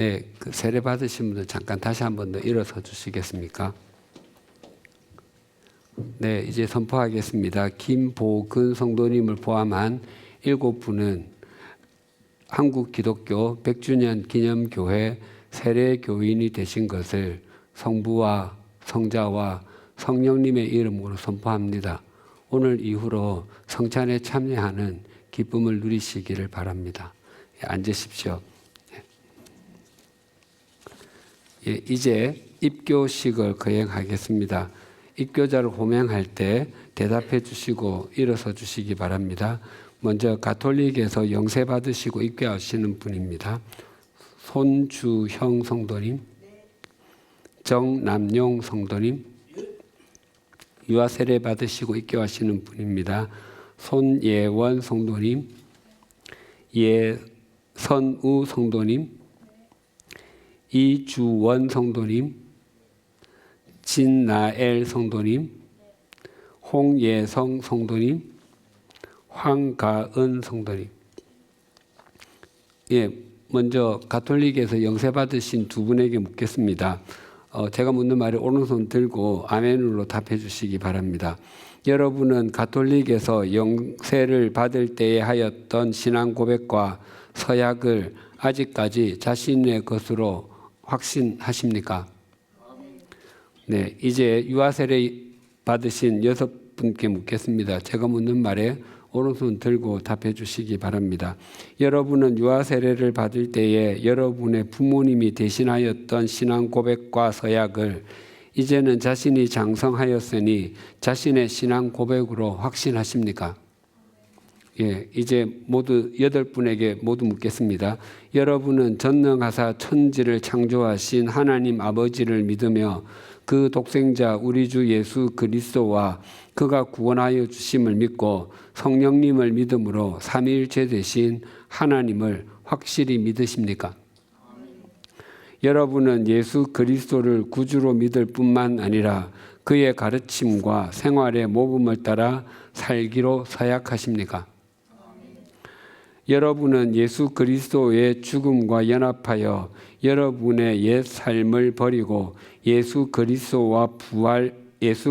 네, 그 세례 받으신 분들 잠깐 다시 한 번 더 일어서 주시겠습니까? 네, 이제 선포하겠습니다. 김보근 성도님을 포함한 7분은 한국 기독교 100주년 기념교회 세례 교인이 되신 것을 성부와 성자와 성령님의 이름으로 선포합니다. 오늘 이후로 성찬에 참여하는 기쁨을 누리시기를 바랍니다. 앉으십시오. 예, 이제 입교식을 거행하겠습니다. 입교자를 호명할 때 대답해 주시고 일어서 주시기 바랍니다. 먼저 가톨릭에서 영세 받으시고 입교하시는 분입니다. 손주형 성도님, 정남용 성도님, 유아 세례 받으시고 입교하시는 분입니다. 손예원 성도님, 예선우 성도님, 이주원 성도님, 진나엘 성도님, 홍예성 성도님, 황가은 성도님. 먼저 가톨릭에서 영세 받으신 두 분에게 묻겠습니다. 제가 묻는 말에 오른손 들고 아멘으로 답해 주시기 바랍니다. 여러분은 가톨릭에서 영세를 받을 때에 하였던 신앙 고백과 서약을 아직까지 자신의 것으로 확신하십니까? 네, 이제 유아 세례 받으신 6분께 묻겠습니다. 제가 묻는 말에 오른손 들고 답해 주시기 바랍니다. 여러분은 유아 세례를 받을 때에 여러분의 부모님이 대신하였던 신앙 고백과 서약을 이제는 자신이 장성하였으니 자신의 신앙 고백으로 확신하십니까? 이제 모두 8분에게 모두 묻겠습니다. 여러분은 전능하사 천지를 창조하신 하나님 아버지를 믿으며 그 독생자 우리 주 예수 그리스도와 그가 구원하여 주심을 믿고 성령님을 믿음으로 삼위일체 되신 하나님을 확실히 믿으십니까? 여러분은 예수 그리스도를 구주로 믿을 뿐만 아니라 그의 가르침과 생활의 모범을 따라 살기로 서약하십니까? 여러분은 예수 그리스도의 죽음과 연합하여 여러분의 옛 삶을 버리고 예수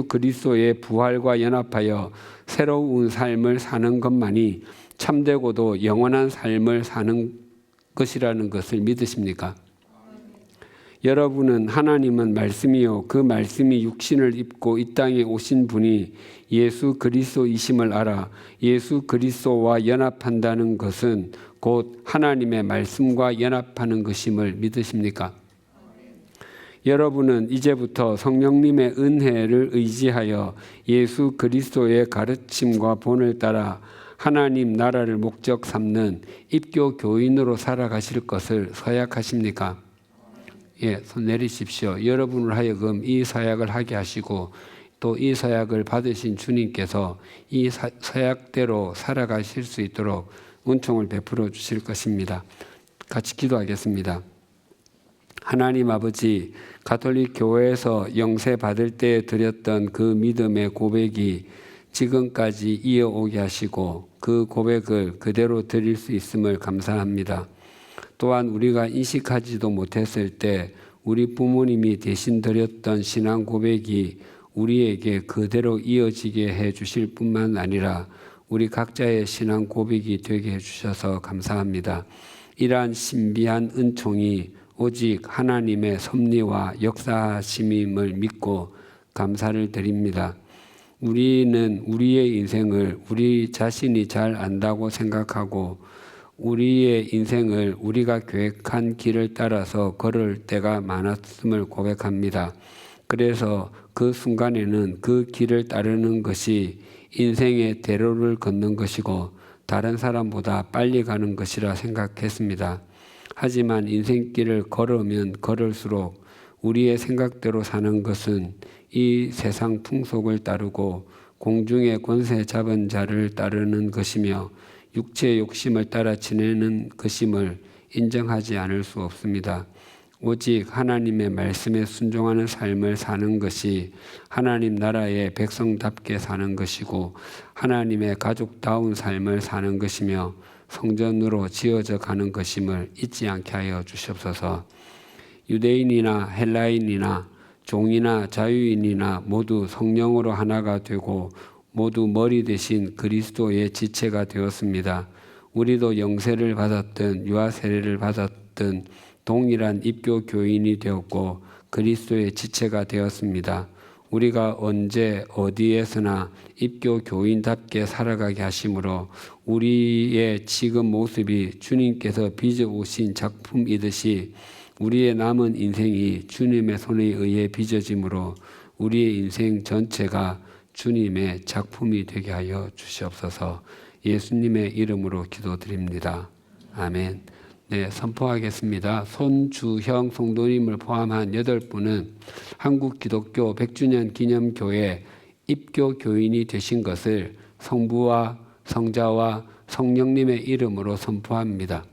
그리스도의 부활과 연합하여 새로운 삶을 사는 것만이 참되고도 영원한 삶을 사는 것이라는 것을 믿으십니까? 여러분은 하나님은 말씀이요 그 말씀이 육신을 입고 이 땅에 오신 분이 예수 그리스도이심을 알아 예수 그리스도와 연합한다는 것은 곧 하나님의 말씀과 연합하는 것임을 믿으십니까? 여러분은 이제부터 성령님의 은혜를 의지하여 예수 그리스도의 가르침과 본을 따라 하나님 나라를 목적 삼는 입교 교인으로 살아가실 것을 서약하십니까? 손 내리십시오. 여러분을 하여금 이 서약을 하게 하시고 또 이 서약을 받으신 주님께서 이 서약대로 살아가실 수 있도록 은총을 베풀어 주실 것입니다. 같이 기도하겠습니다. 하나님 아버지, 가톨릭 교회에서 영세 받을 때 드렸던 그 믿음의 고백이 지금까지 이어오게 하시고 그 고백을 그대로 드릴 수 있음을 감사합니다. 또한 우리가 인식하지도 못했을 때 우리 부모님이 대신 드렸던 신앙 고백이 우리에게 그대로 이어지게 해 주실 뿐만 아니라 우리 각자의 신앙 고백이 되게 해 주셔서 감사합니다. 이러한 신비한 은총이 오직 하나님의 섭리와 역사하심임을 믿고 감사를 드립니다. 우리는 우리의 인생을 우리 자신이 잘 안다고 생각하고 우리의 인생을 우리가 계획한 길을 따라서 걸을 때가 많았음을 고백합니다. 그래서 그 순간에는 그 길을 따르는 것이 인생의 대로를 걷는 것이고 다른 사람보다 빨리 가는 것이라 생각했습니다. 하지만 인생길을 걸으면 걸을수록 우리의 생각대로 사는 것은 이 세상 풍속을 따르고 공중의 권세 잡은 자를 따르는 것이며 육체의 욕심을 따라 지내는 것임을 인정하지 않을 수 없습니다. 오직 하나님의 말씀에 순종하는 삶을 사는 것이 하나님 나라의 백성답게 사는 것이고 하나님의 가족다운 삶을 사는 것이며 성전으로 지어져 가는 것임을 잊지 않게 하여 주시옵소서. 유대인이나 헬라인이나 종이나 자유인이나 모두 성령으로 하나가 되고 모두 머리 대신 그리스도의 지체가 되었습니다. 우리도 영세를 받았든 유아 세례를 받았든 동일한 입교 교인이 되었고 그리스도의 지체가 되었습니다. 우리가 언제 어디에서나 입교 교인답게 살아가게 하심으로 우리의 지금 모습이 주님께서 빚어오신 작품이듯이 우리의 남은 인생이 주님의 손에 의해 빚어짐으로 우리의 인생 전체가 주님의 작품이 되게 하여 주시옵소서. 예수님의 이름으로 기도드립니다. 아멘. 네, 선포하겠습니다. 손주형 성도님을 포함한 8분은 한국기독교 100주년 기념교회 입교 교인이 되신 것을 성부와 성자와 성령님의 이름으로 선포합니다.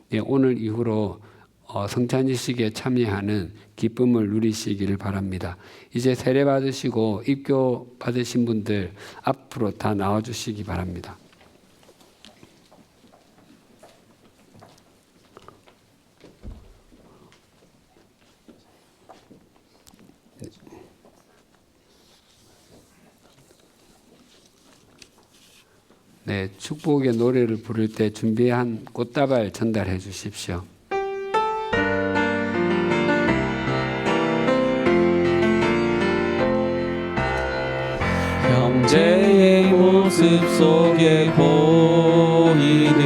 네, 오늘 이후로 성찬이식에 참여하는 기쁨을 누리시기를 바랍니다. 이제 세례 받으시고 입교 받으신 분들 앞으로 다 나와주시기 바랍니다. 네, 축복의 노래를 부를 때 준비한 꽃다발 전달해 주십시오. 형제의 모습 속에 보이는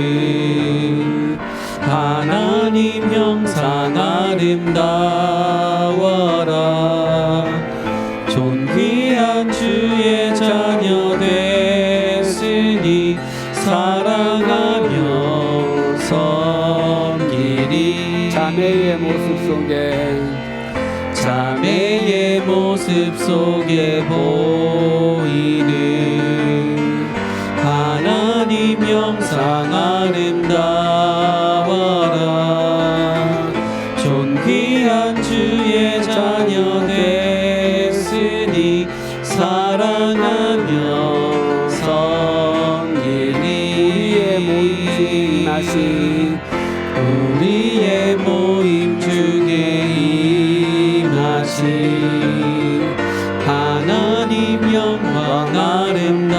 하나님 형상 아름다워라. 존귀한 주의 자녀 됐으니 사랑하며 섬기리. 자매의 모습 속에 보이는 하나님 형상 아름다워라. 존귀한 주의 자녀 됐으니 사랑하며 섬기리. 우리의 모임 중에 임하신 하나님 영광 아름다워라.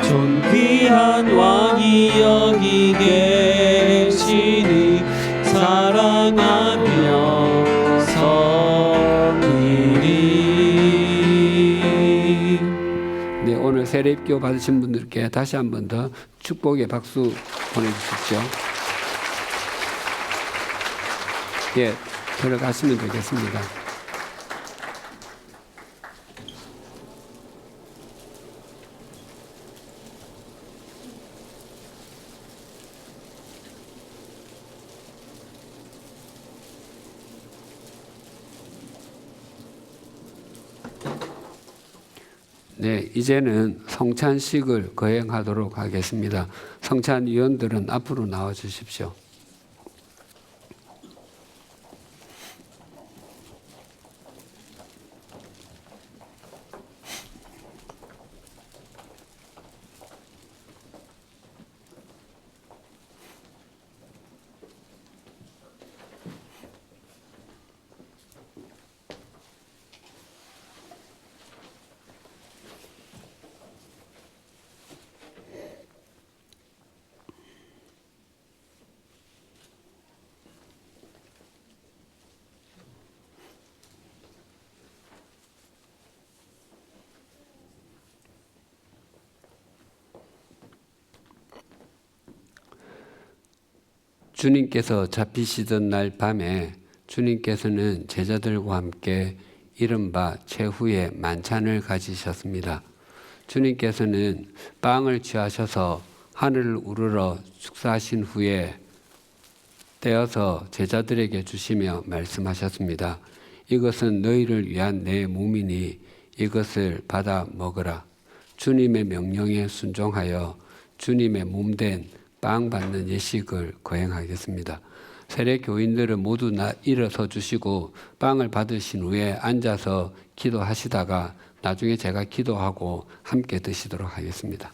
존귀한 왕이 여기 계시니 사랑하며 섬기리. 네, 오늘 세례입교 받으신 분들께 다시 한 번 더 축복의 박수 보내주십시오. 예, 들어가시면 되겠습니다. 네, 이제는 성찬식을 거행하도록 하겠습니다. 성찬위원들은 앞으로 나와 주십시오. 주님께서 잡히시던 날 밤에 주님께서는 제자들과 함께 이른바 최후의 만찬을 가지셨습니다. 주님께서는 빵을 취하셔서 하늘을 우러러 축사하신 후에 떼어서 제자들에게 주시며 말씀하셨습니다. 이것은 너희를 위한 내 몸이니 이것을 받아 먹으라. 주님의 명령에 순종하여 주님의 몸된 빵 받는 예식을 거행하겠습니다. 세례 교인들은 모두 일어서 주시고 빵을 받으신 후에 앉아서 기도하시다가 나중에 제가 기도하고 함께 드시도록 하겠습니다.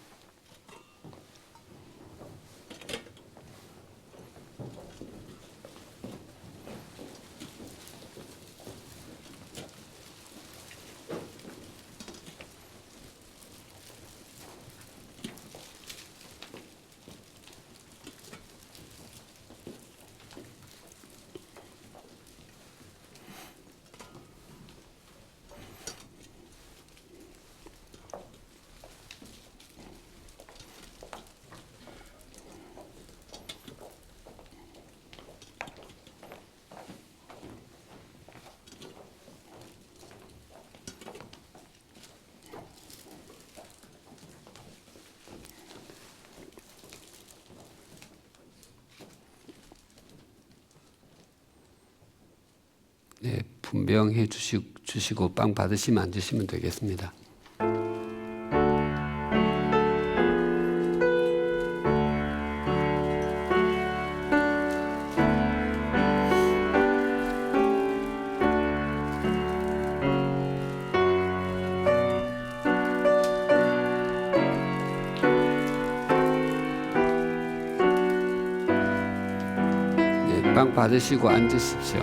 네, 분명해 주시고 빵 받으시면 앉으시면 되겠습니다. 네, 빵 받으시고 앉으십시오.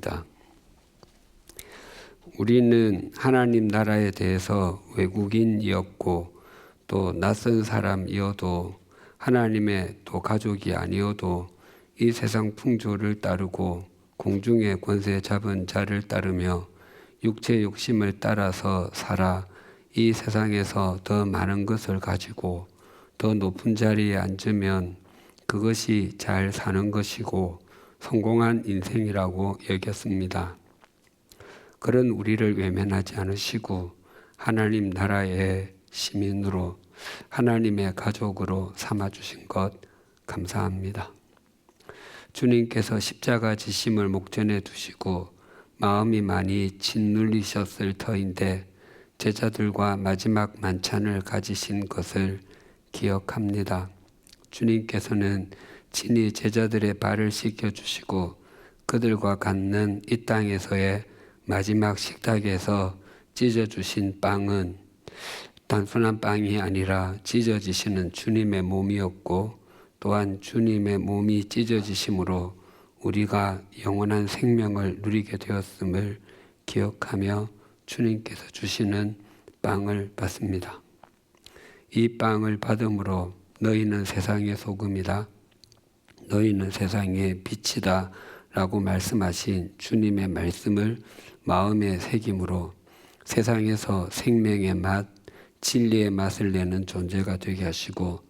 되었습니다. 우리는 하나님 나라에 대해서 외국인이었고 또 낯선 사람이어도 하나님의 또 가족이 아니어도 이 세상 풍조를 따르고 공중의 권세 잡은 자를 따르며 육체 욕심을 따라서 살아 이 세상에서 더 많은 것을 가지고 더 높은 자리에 앉으면 그것이 잘 사는 것이고 성공한 인생이라고 여겼습니다. 그런 우리를 외면하지 않으시고 하나님 나라의 시민으로 하나님의 가족으로 삼아주신 것 감사합니다. 주님께서 십자가 지심을 목전에 두시고 마음이 많이 짓눌리셨을 터인데 제자들과 마지막 만찬을 가지신 것을 기억합니다. 주님께서는 친히 제자들의 발을 씻겨주시고 그들과 갖는 이 땅에서의 마지막 식탁에서 찢어주신 빵은 단순한 빵이 아니라 찢어지시는 주님의 몸이었고 또한 주님의 몸이 찢어지심으로 우리가 영원한 생명을 누리게 되었음을 기억하며 주님께서 주시는 빵을 받습니다. 이 빵을 받음으로 너희는 세상의 소금이다. 너희는 세상의 빛이다. 라고 말씀하신 주님의 말씀을 마음에 새김으로 세상에서 생명의 맛, 진리의 맛을 내는 존재가 되게 하시고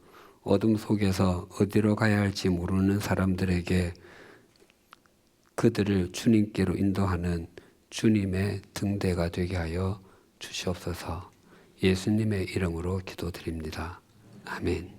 어둠 속에서 어디로 가야 할지 모르는 사람들에게 그들을 주님께로 인도하는 주님의 등대가 되게 하여 주시옵소서. 예수님의 이름으로 기도드립니다. 아멘.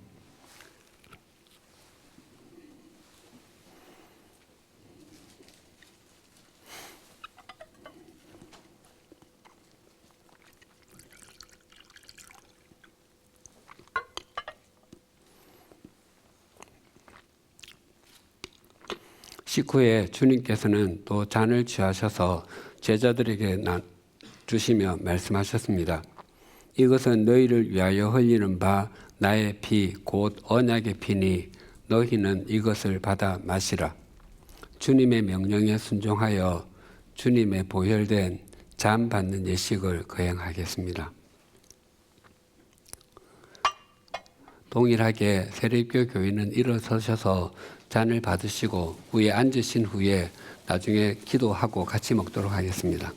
식후에 주님께서는 또 잔을 취하셔서 제자들에게 주시며 말씀하셨습니다. 이것은 너희를 위하여 흘리는 바 나의 피 곧 언약의 피니 너희는 이것을 받아 마시라. 주님의 명령에 순종하여 주님의 보혈된 잔 받는 예식을 거행하겠습니다. 동일하게 세례교 교인은 일어서셔서 잔을 받으시고 위에 앉으신 후에 나중에 기도하고 같이 먹도록 하겠습니다.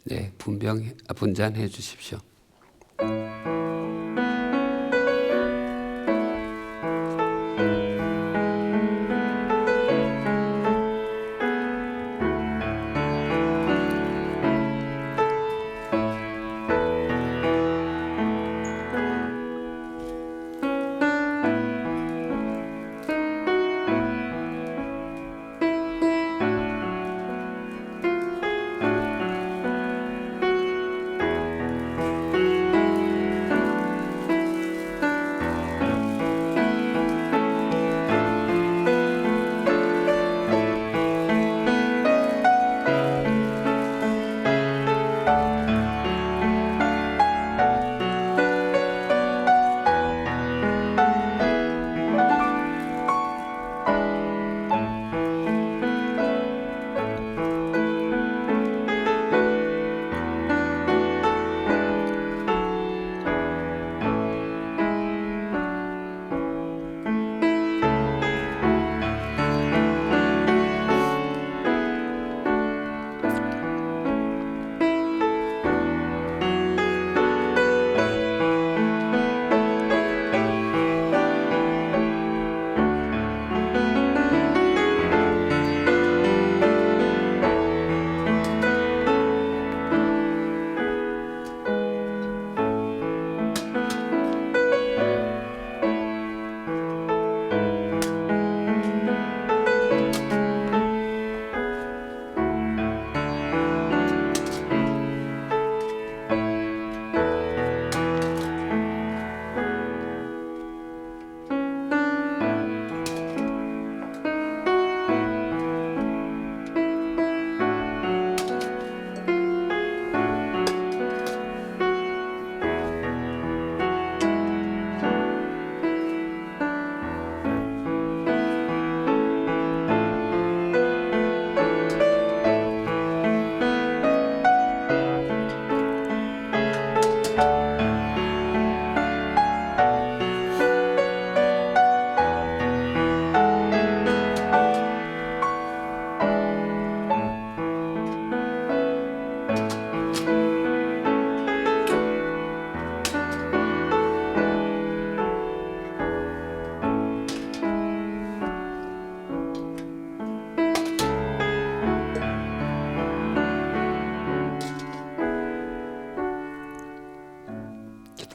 네, 분잔해 주십시오.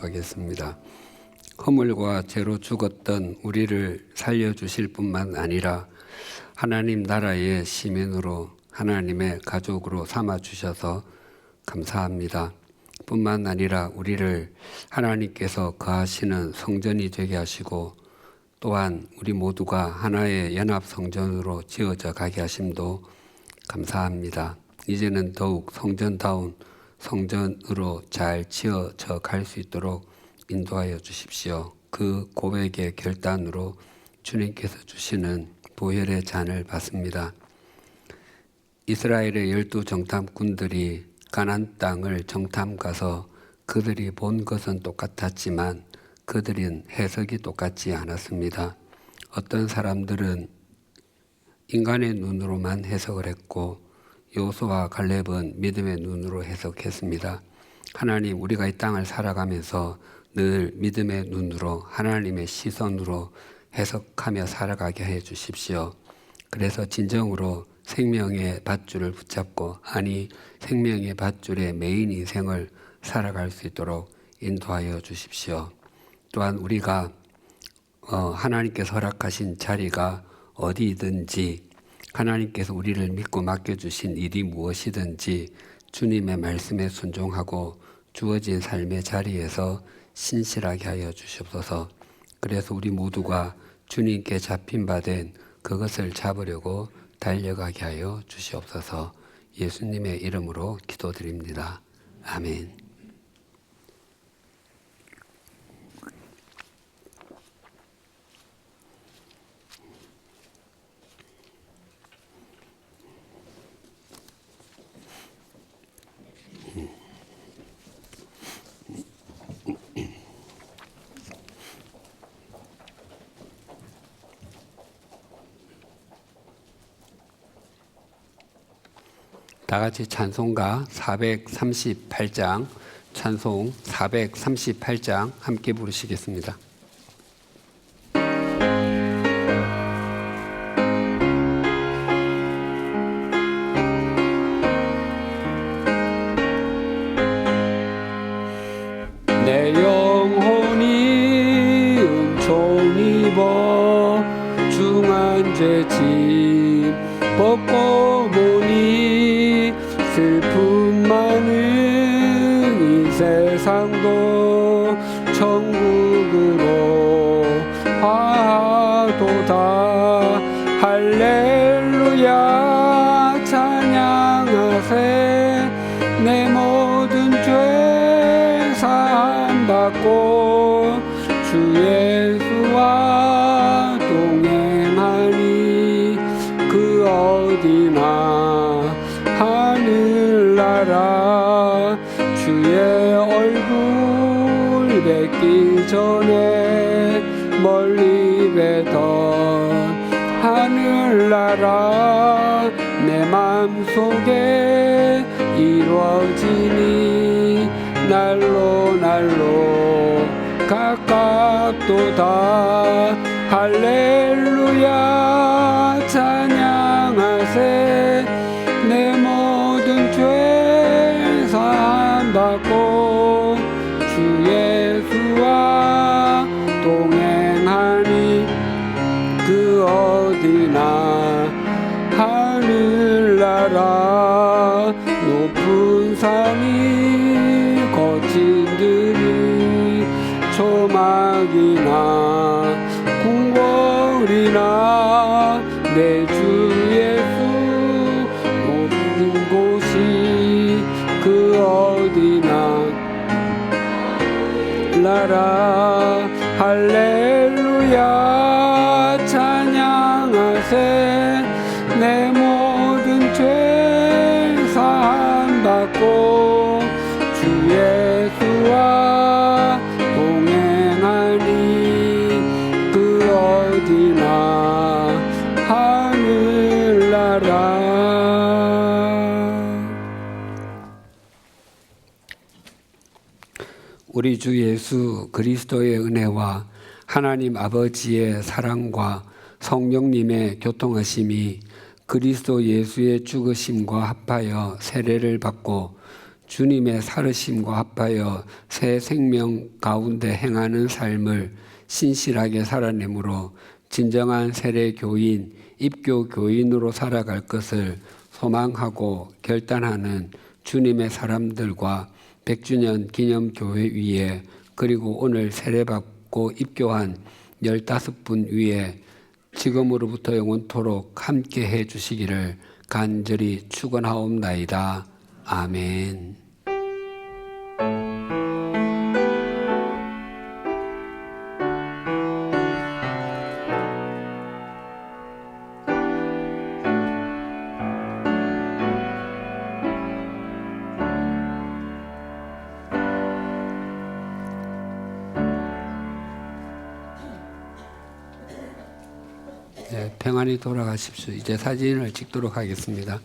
기도하겠습니다. 허물과 죄로 죽었던 우리를 살려주실 뿐만 아니라 하나님 나라의 시민으로 하나님의 가족으로 삼아주셔서 감사합니다. 뿐만 아니라 우리를 하나님께서 거하시는 성전이 되게 하시고 또한 우리 모두가 하나의 연합 성전으로 지어져 가게 하심도 감사합니다. 이제는 더욱 성전다운 성전으로 잘 지어져 갈 수 있도록 인도하여 주십시오. 그 고백의 결단으로 주님께서 주시는 보혈의 잔을 받습니다. 이스라엘의 12 정탐꾼들이 가나안 땅을 정탐 가서 그들이 본 것은 똑같았지만 그들은 해석이 똑같지 않았습니다. 어떤 사람들은 인간의 눈으로만 해석을 했고 여호수아와 갈렙은 믿음의 눈으로 해석했습니다. 하나님, 우리가 이 땅을 살아가면서 늘 믿음의 눈으로 하나님의 시선으로 해석하며 살아가게 해 주십시오. 그래서 진정으로 생명의 밧줄을 붙잡고 생명의 밧줄의 메인 인생을 살아갈 수 있도록 인도하여 주십시오. 또한 우리가 하나님께서 허락하신 자리가 어디든지 하나님께서 우리를 믿고 맡겨주신 일이 무엇이든지 주님의 말씀에 순종하고 주어진 삶의 자리에서 신실하게 하여 주시옵소서. 그래서 우리 모두가 주님께 잡힌 바 된 그것을 잡으려고 달려가게 하여 주시옵소서. 예수님의 이름으로 기도드립니다. 아멘. 다 같이 찬송가 438장, 찬송 438장 함께 부르시겠습니다. 내 영혼이 은총 입어 중한 죄짐 벗고 보니 슬픔 많은 이 세상도 천국으로 화도다. 할렐루야 찬양하세. 내 모든 죄 사함 받고 주 예수와 동행하니 그 어디나 하늘나라. 주의 얼굴 뵙기 전에 멀리 뵈던 하늘나라 내 맘속에 이루어지니 날로 가깝도다. 할렐루야 찬양하세. 내 모든 죄 사함 받고 주 예수와 동행하니 그 어디나 하늘나라. 높은 산이 거친 들이 초막이나 궁궐이나 내 주 예수 높은 곳이 그 어디나 나라. 할렐루야 찬양하세. 내 모든 죄 사함 받고 주 예수와 동행하니 그 어디나 하늘나라. 우리 주 예수 그리스도의 은혜와 하나님 아버지의 사랑과 성령님의 교통하심이 그리스도 예수의 죽으심과 합하여 세례를 받고 주님의 살으심과 합하여 새 생명 가운데 행하는 삶을 신실하게 살아내므로 진정한 세례 교인, 입교 교인으로 살아갈 것을 소망하고 결단하는 주님의 사람들과 100주년 기념교회 위에 그리고 오늘 세례받고 입교한 15분 위에 지금으로부터 영원토록 함께 해 주시기를 간절히 축원하옵나이다. 아멘. 네, 평안히 돌아가십시오. 이제 사진을 찍도록 하겠습니다.